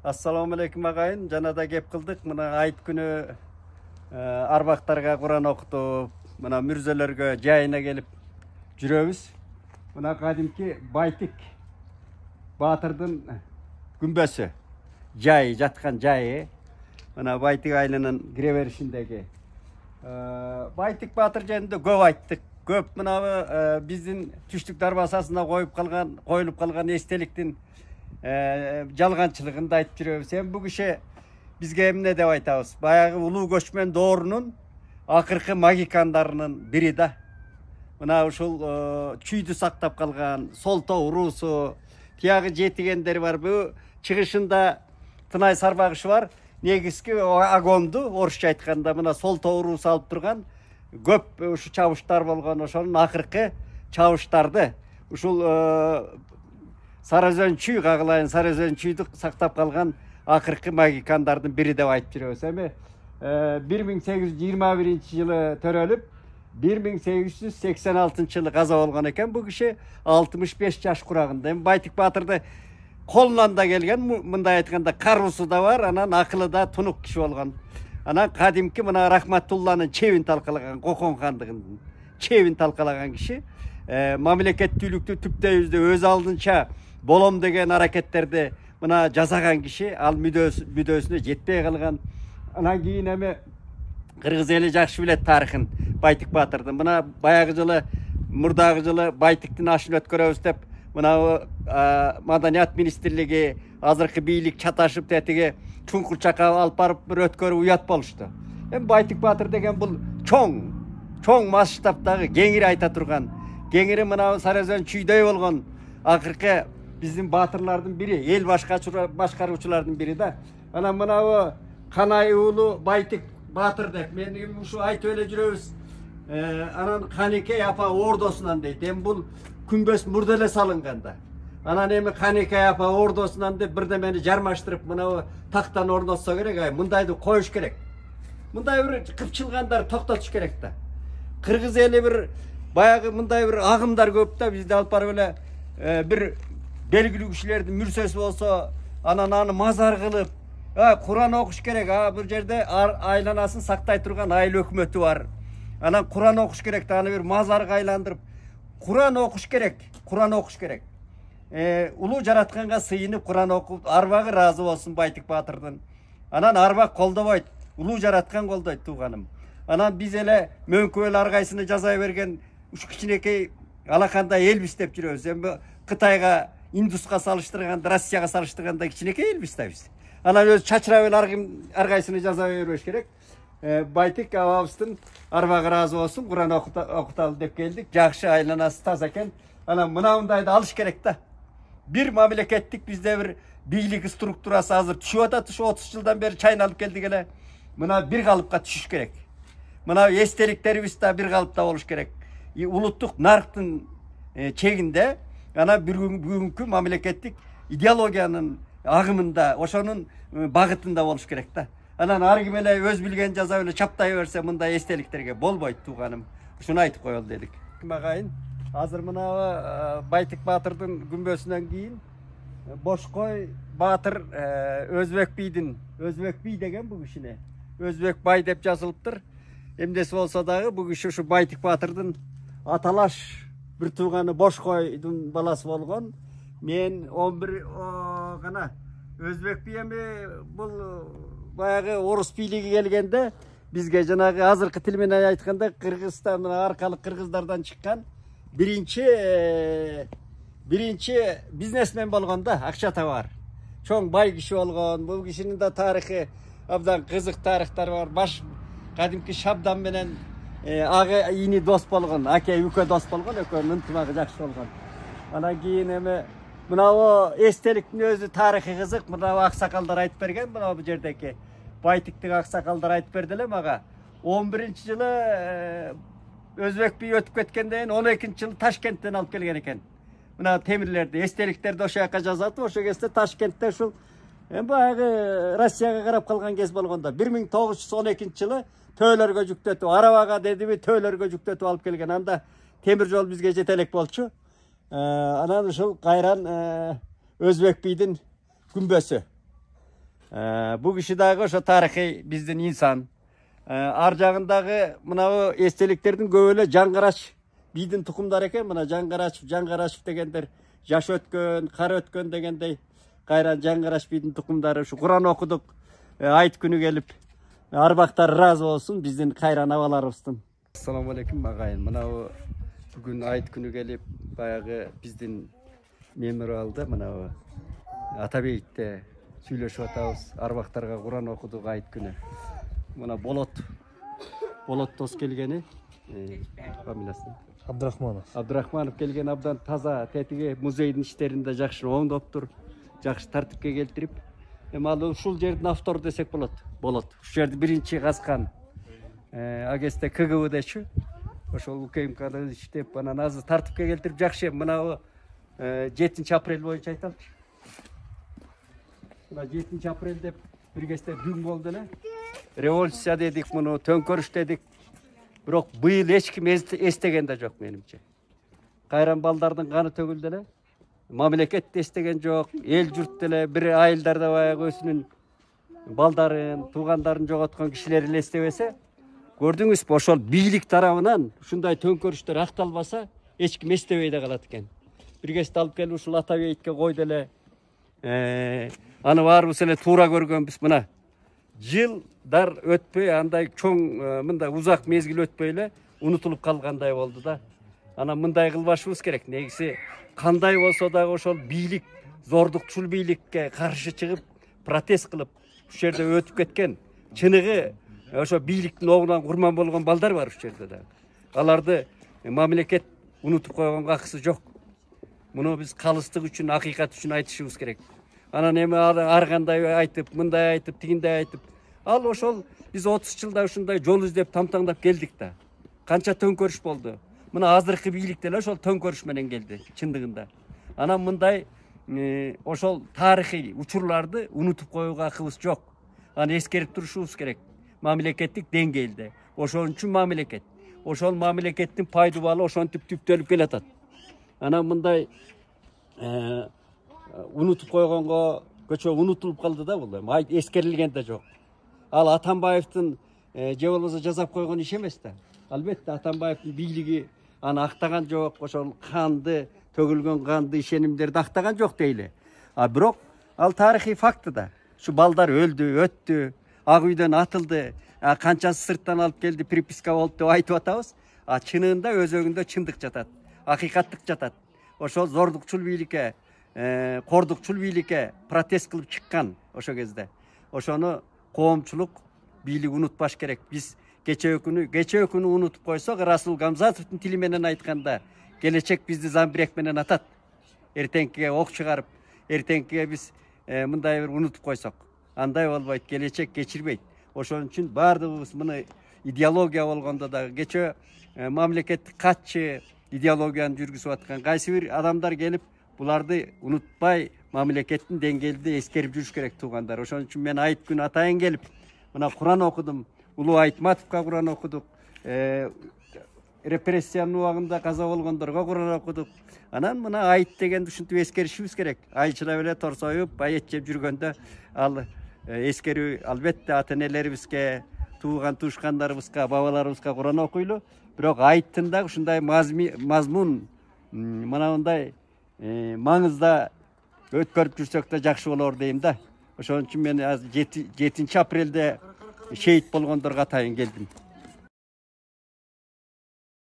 Assalamu alaikum agayın. Janada gep kıldık. Mına ayt günü arbaktarga Kur'an okutup, mına mürzelerge jayına gelip жүрөбүz. Mına kadimki Baytik Batırdın gümbösü. Jayı, jatkan jayı. Mına Baytik aylanın gireverişindeki. Baytik Batır jayında көп ayttık. Көп mına bizdin Түштүк дарбасасына коюлуp калган эстеликтин жалганчылыгын да айтып жүрөбүз. Эми бул киши бизге эмне деп айтабыз? Баягы улуу көчмөн доорунун акыркы магикандарынын бири да. Мына ушул чүйдү сактап калган Солтоо уруусу, тиягы жетигендер бар. Бул чыгышында Тынай Сарбагыш бар. Негизги агонду орусча айтканда мына Солтоо уруусу алып турган көп ушу чабыштар болгон, ошонун акыркы чабыштарды ушул Sarıözөн чүй кагылайын, Sarıözөн чүйдү сактап калган акыркы магикандардын бири деп айтып жүрөбүз. Эми 1821-жылы төрөлүп, 1886-жылы каза болгон экен. Бул киши 65 жаш курагында. Эми Байтик Батырды колунан да келген, мындай айтканда каруусу да бар, анан акылы да тунук киши болгон. Анан кадимки мына Рахматулланын чебин талкалаган, Кокон хандыгынын чебин талкалаган киши мамлекеттүүлүктү түптөйүздө өз алдынча болом деген аракеттерди мына жасаган киши, ал мүдөөсүнө жетпей калган. Анан кийин эми кыргыз эли жакшы билет тарыхын Байтик Батырдын. Мына баягы жылы, мурдагы жылы Байтиктин ашын өткөрөбүз деп мына Маданият министрлиги, азыркы бийлик чаташып тетиги чуңкур чакка алып барып бир өткөрүп уят болушту. Эми Байтик Батыр деген бул чоң масштабтагы кеңири айта турган, кеңири мына Sarıözөн чүйдөй болгон акыркы биздин батырлардын бири, эл башкаруучулардын бири да. Анан мына Канай уулу Байтик Батыр деп мен ушу айтып эле жүрөбүз. Анан Канекей апа ордосунан дейт. Эми бул күмбөз мурда эле салынган да. Анан эми Канекей апа ордосунан деп бирдемени жармаштырып мына тактан орнотсо керек, мындайды коюш керек. Мындай бир кыпчылгандар токтотуш керек да. Кыргыз эли бир баягы мындай бир агымдар көп да, бизде алып барып эле бир белгилүү кишилердин мүрсөсү болсо, анан аны мазар кылып, Куран окуш керек, бир жерде айланасын сактай турган айыл өкмөтү бар. Анан Куран окуш керек да, аны бир мазарга айландырып, Куран окуш керек. Улуу жаратканга сыйынып Куран окуп, арбагы ыраазы болсун Байтик Батырдын. Анан арбак колдобойт, улуу жараткан колдойт тууганым. Анан биз эле мөңкү эл ар кайсыны жаза берген уш кичинекей алакандай элбиз деп жүрөбүз. Эми Кытайга, Индуска салыштырганда, Россияга салыштырганда кичинекей элбиз да биз. Анан өз чачырап эл ар кайсыны жаза бербеш керек. Байтик абабыздын арбагы ыраазы болсун, Куран окуталы деп келдик. Жакшы, айланасы таза экен. Анан мынаундайды алыш керек да. Бир мамлекеттик бизде бир бийлик структурасы азыр түшүп атат, 30 жылдан бери чайналып келдик эле. Мына бир калыпка түшүш керек. Мына эстеликтерибиз да бир калыпта болуш керек. Улуттук нарктын чегинде, ана бүгүнкү мамлекеттик идеологиянын агымында, ошонун багытында болуш керек да. Анан ар ким эле өз билген жаза эле чаптай берсе, мындай эстеликтерге болбойт тууганым. Ушуну айтып коелу дедик. Агайын, азыр мына Байтик Батырдын күмбөсүнөн кийин Бошкой Батыр Өзбек бий деген бул кишине Өзбек бай деп жазылыптыр. Эмдеси болсо дагы бул киши ушу Байтик Батырдын аталаш бир тууганы Бошкойдун баласы болгон. Мен 11 гана Өзбек бий, эми бул баягы орус бийлиги келгенде бизге жанагы азыркы тил менен айтканда Кыргызстан аркалык кыргыздардан чыккан биринчи бизнесмен болгон да, акча табар. Чоң бай киши болгон. Бул кишинин да тарыхы абдан кызык тарыхтар бар. Баш кадимки Шабдан менен ага ини дос болгон, аке үкө дос болгон, экөөнүн ынтымагы жакшы болгон. Анан кийин эми мына эстеликтин өзү тарыхы кызык. Мына аксакалдар айтып берген, мына бул жердеки Байтиктин аксакалдар айтып берди эле мага. 11-жылы Өзбек бий өтүп кеткенден 12-жылы Ташкенттен алып келген экен. Мына темирлерди, эстеликтерди ошо жака жазат. Ошо кезде Ташкентте ушул баягы Россияга карап калган кез болгондо 1912-жылы төөлөргө жүктөтүп, арабага дедиби төөлөргө жүктөтүп алып келген. Анда темир жол бизге жете элек болчу. Анан ушул кайран Өзбек бийдин күмбөсү. Bu kişi dagы ошо тарыхый биздин инсан. Ар жагындагы мынау эстеликтердин көбү эле Жаңгырач бидин тукумдары экен. Мына Жаңгырашев дегендер жаш өткөн, кар өткөн дегендей. Кайран Жаңгырач бидин тукумдары ушу Куран окудук. Айт күнү келип, арбактар ыраазы болсун биздин кайран абаларыбыздын. Ассаламу алейкум агайын. Мынау бүгүн айт күнү келип, баягы биздин мемориалда мынау Атабейитте сүйлөшүп атабыз. Арбактарга Куран окудук айт күнү. Мына Болот дос келгени, фамилиясы Абдрахманов келген, абдан таза, тетиги музейдин иштеринде жакшы оңдоптур, жакшы тартипке келтирип. Ал ушул жердин автору десек болот. Ушул жерди биринчи казкан агесте КГБдечү. Ошол УКМКда иштеп, анан азыр тартипке келтирип жакшы. Мына 7 апрель боюнча айталычы. Мына 7 апрель деп бир кезде дүн болду эле. Революция дедик, муну төңкөрүш дедик. Бирок быйыл эч ким эстеген да жок менимче. Кайран балдардын каны төгүлдү эле. Мамлекет эстеген жок, эл журт деле бир айылдарда баягы өзүнүн балдарын, туугандарын жоготкон кишилер эле эстебесе, көрдүңүзбү, ошол бийлик тарабынан ушундай төңкөрүштөр акталбаса, эч ким эстебей да калат экен. Бир кезде алып келип ушул Атабейитке койду эле. Аны баарыбыз эле туура көргөнбүз. Мына жылдар өтпөй, андай чоң, мындай узак мезгил өтпөй эле унутулуп калгандай болду да. Анан мындай кылбашыбыз керек. Негизи кандай болсо дагы ошол бийлик, зордукчул бийликке каршы чыгып, протест кылып, ушул жерде өтүп кеткен, чыныгы ошо бийликтин огунан курман болгон балдар бар ушул жерде да. Аларды мамлекет унутуп койгонго акысы жок. Муну биз калыстык үчүн, акыйкат үчүн айтышыбыз керек. Анан эми ар кандай айтып, мындай айтып, тигиндей айтып. Ал ошол биз 30 жылда ушундай жол издеп тамтаңдап келдик да. Канча төңкөрүш болду. Мына азыркы бийлик деле ошол төңкөрүш менен келди, чындыгында. Анан мындай ошол тарыхый учурларды унутуп коюуга акыбыз жок. Аны эскерип турушубуз керек. Мамлекеттик деңгээлде. Ошон үчүн мамлекет. Ошол мамлекеттин пайдубалы ошентип түптөлүп келатат. Анан мындай унутуп койгонго көчө унутулуп калды да бул. Эскерилген да жок. Ал Атамбаевдин же болбосо жасап койгон иш эмес да. Албетте Атамбаевдин бийлиги аны актаган жок, ошол канды, төгүлгөн канды, ишенимдерди актаган жок дейли. Бирок ал тарыхый факты да. Şu балдар өлдү, өттү, ак үйдөн атылды, канчасы сырттан алып келди, приписка болду деп айтып атабыз. Чынында өзөгүндө чындык жатат, акыйкаттык жатат. Ошол зордукчул бийликке, кордукчул бийликке протест кылып чыккан ошо кезде. Ошону коомчулук бийлик унутпаш керек. Биз кече күнү унутуп койсок, Расул Гамзатовдун тили менен айтканда, келечек бизди замбирек менен атат. Эртеңкиге ок чыгарып, эртеңкиге биз мындай бир унутуп койсок, андай болбойт, келечек кечирбейт. Ошон үчүн баардыгыбыз муну идеология болгондо да кече мамлекеттик катчы идеологияны жүргүзүп аткан кайсы бир адамдар келип, буларды унутпай мамлекеттин деңгээлде эскерип жүрүш керек туугандар. Ошон үчүн мен айт күнү атайын келип, мына Куран окудум. Улуу Айтматовго Куран окудук. Репрессиянын убагында каза болгондорго Куран окудук. Анан мына айт дегенди ушинтип эскеришибиз керек. Айчылап эле торсоюп, айет жеп жүргөндө ал эскерүү албетте ата-энелерибизге, тууган туушкандарыбызга, бабаларыбызга Куран окуйлу. Бирок айттын да ушундай мазмун, мындай маңызда өткөрүп жүрсөк да жакшы болор дейм да. Ошон үчүн мен 7 апрелде шейит болгондорго атайын келдим.